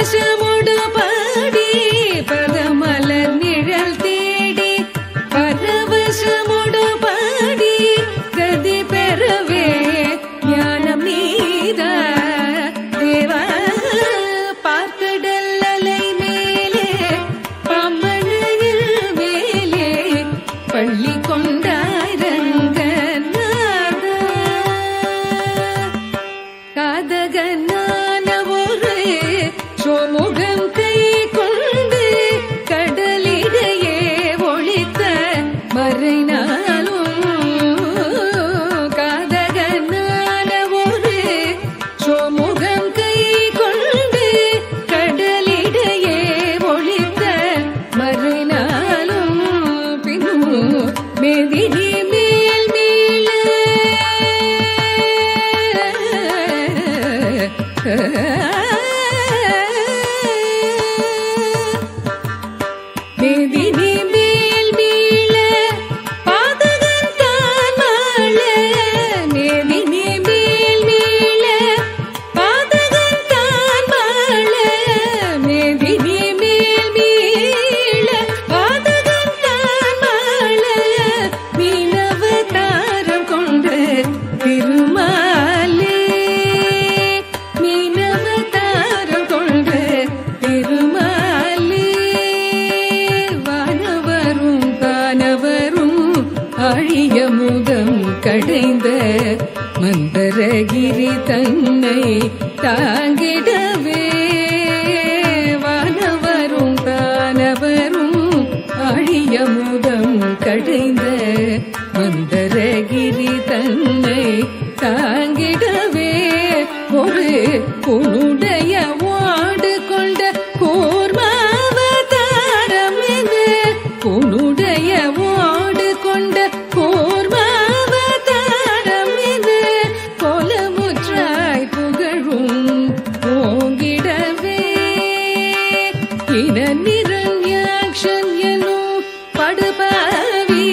பரவசமுடு பாடி பதமலர் நிழல் தேடி பரவசமுடு பாடி கதி பெறவே ஞானம் நீதா தேவா பார்க்கடல் அலை மேலே பாம்பனையில் மேலே பள்ளி கொண்டாரங்கநாதா காதகனான ஒரு சோமுகம் கை கொண்டு கடலிடையே ஒளித்த மறைநாளும் காதகனான ஒரு சோமுகம் கை கொண்டு கடலிடையே ஒளித்த மறைநாளும் பின்னும் மேதினி மேல் மீள மேதினி மேல் மீள பாதகன் தான் மாள மேதினி மேல் மீள பாதகன் தான் மாள மேதினி மேல் மீள பாதகன் தான் மாள மீனவதாரம் கொண்ட திருமாலே மீனவதாரம் கொண்ட திருமாலே வானவரும் கானவரும் ஆழிய முதம் கடைந்த மந்தரகிரி தன்னை தாங்கிடவே வானவரும் கானவரும் ஆழிய முதம் கடைந்த மந்தரகிரி தன்னை தாங்கிடவே ஒரு உன்னுடைய வாடு கொண்ட கூர்மாவதாரம் இது உன்னுடைய வாடு கொண்ட கூர்மாவதாரம் இது கோலமுற்றாய் புகழும் ஓங்கிடவே இன நிரண்யாக்ஷன் எனும் படுபாவி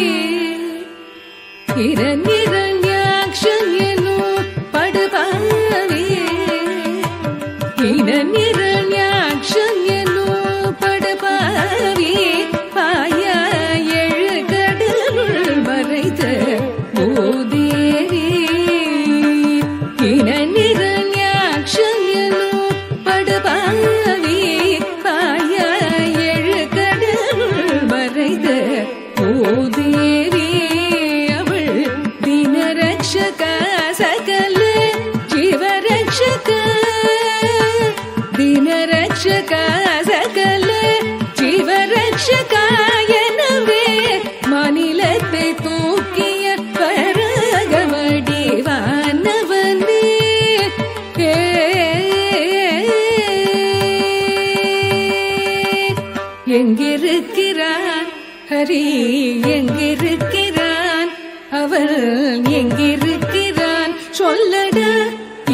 இரண்யாக்ஷன் எனும் படுபாவி இரண்யாக்ஷன் எனும் படுபாவி பாய எழு கடலுள் மறைத்த பூதேவி இரண்யாக்ஷன் எனும் படுபாவி பாய எழு கடலுள் மறைத்த பூதேவி दिनरक्षक सकल जीवरक्षक दिनरक्षक सकल जीवरक्षक எனவே மாநிலத்தை தூக்கிய பரகமடி வானவனே எங்கிருக்கிறான் ஹரி எங்கிருக்கிறான் அவள் எங்கிருக்கிறான் சொல்லடா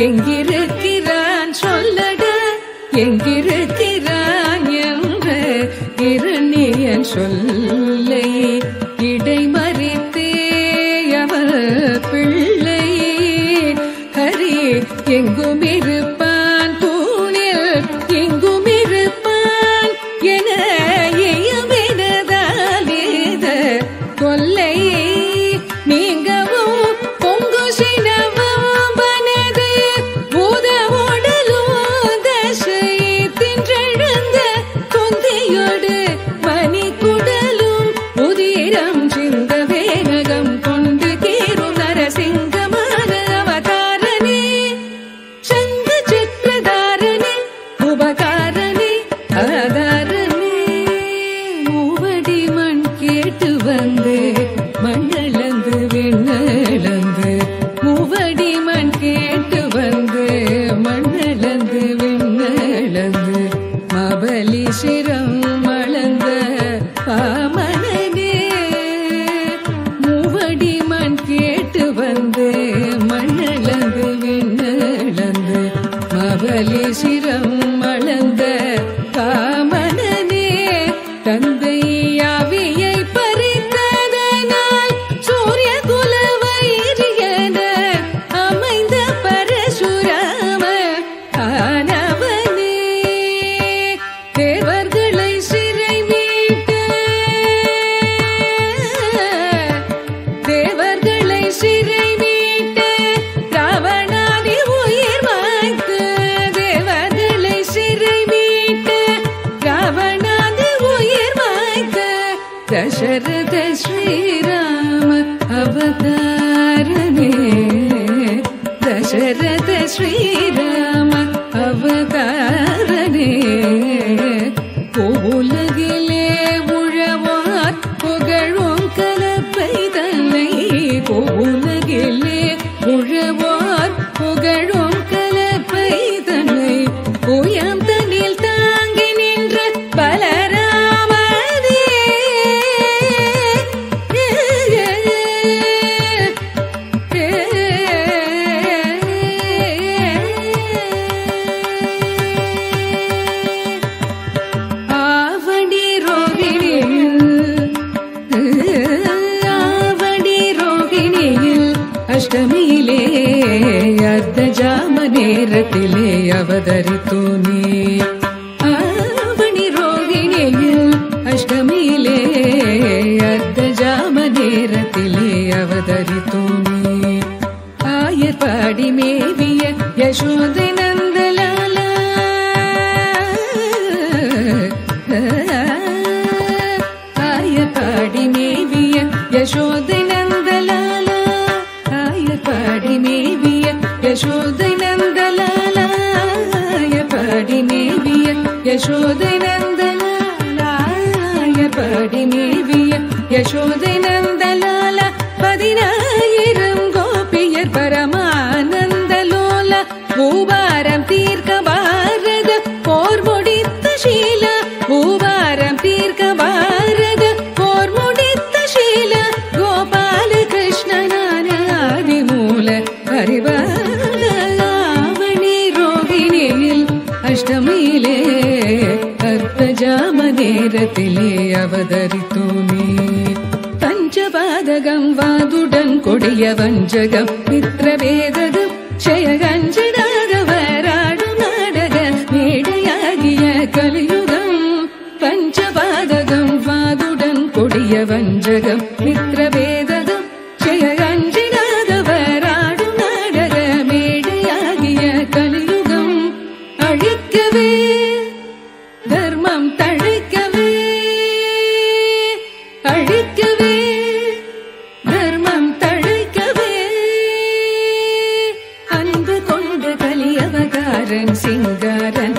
எங்கிருக்கிறான் சொல்லடா எங்கிருக்கிறான் என்ற இரணியன் சொல்லை இடைமறித்தே அவள் பிள்ளை ஹரி எங்கும் இருப்பான் தூணில் எங்கும் இருப்பான் என எயமினதாலேத கொல்லை நீங்கவும் பொங்கு சினவும் பனது பூத உடலும் தசை தின்றெழுந்த தொந்தியோடு மணி குடலும் உதிரம் சிந்த வேகம் கொண்டு கீரும் நரசிங்கமான அவதாரனே சங்க சக்கரதாரனே உபகாரனே ஆதாரனே மூவடி மண் கேட்டு வந்து மண்ணளந்து விண்ணளந்து மூவடி மண் கேட்டு வந்து மண்ணளந்து விண்ணளந்து மபலி சிரம் மளந்த பாமனனே மூவடி மண் கேட்டு வந்து மண்ணளந்து விண்ணளந்து மபலி சிரம் மளந்த பாமனனே தந்தை ஆவியை பறித்ததனால் சூரிய குல வைரியன அமைந்த பரசுராம ஆனவனே दशरथ श्रीराम अवतारने दशरथ श्रीराम अवतारने உலகிலே உழவார் புகழும் கலப்பை தன்னை உலகிலே உழவார் புகழும் கலப்பை தன்னை உயம் தன்னில் தாங்கி நின்ற பலராமதே அஷ்டமியிலே அர்த்த ஜாம நேரத்திலே அவதரித்தோனே ஆவணி ரோகிணியில் அஷ்டமியிலே அர்த்த ஜாம நேரத்திலே அவதரித்தோனே ஆயர்பாடி மேவிய யசோதை நந்தலாலா ஆயர்பாடி மேவிய யசோதை நந்தலாலா பாடி மேவிய யசோதை நந்தலாலாய பாடி மேவிய யசோதை நந்தலாலாய பாடி மேவிய யசோதை நந்தலால 10000 கோபியர் பரமானந்தலோல பூபாரம் தீர்க்க பாரத போர் முடித்த ஷீல பூபாரம் தீர்க்க பாரத போர் முடித்த ஷீல கோபால கிருஷ்ணனான மூல அறிவாவணி ரோகிணியில் அஷ்டமியிலே அர்த்த ஜாம நேரத்திலே அவதரித்தோமே பஞ்சபாதகம் வாதுடன் கொடிய வஞ்சகம் மித்ரவேதகம் ஜெயகஞ்சடாக வராடு நாடக மேடையாகிய கலியுகம் பஞ்சபாதகம் வாதுடன் கொடிய வஞ்சகம் மித்ரவேதகம் ஜெயகஞ்சடாக வராடு நாடக மேடையாகிய கலியுகம் அழிக்கவே தர்மம் தழைக்கவே அழிக்கவே தர்மம் தழைக்கவே அன்பு கொண்ட கலியவகாரன் சிங்காரன்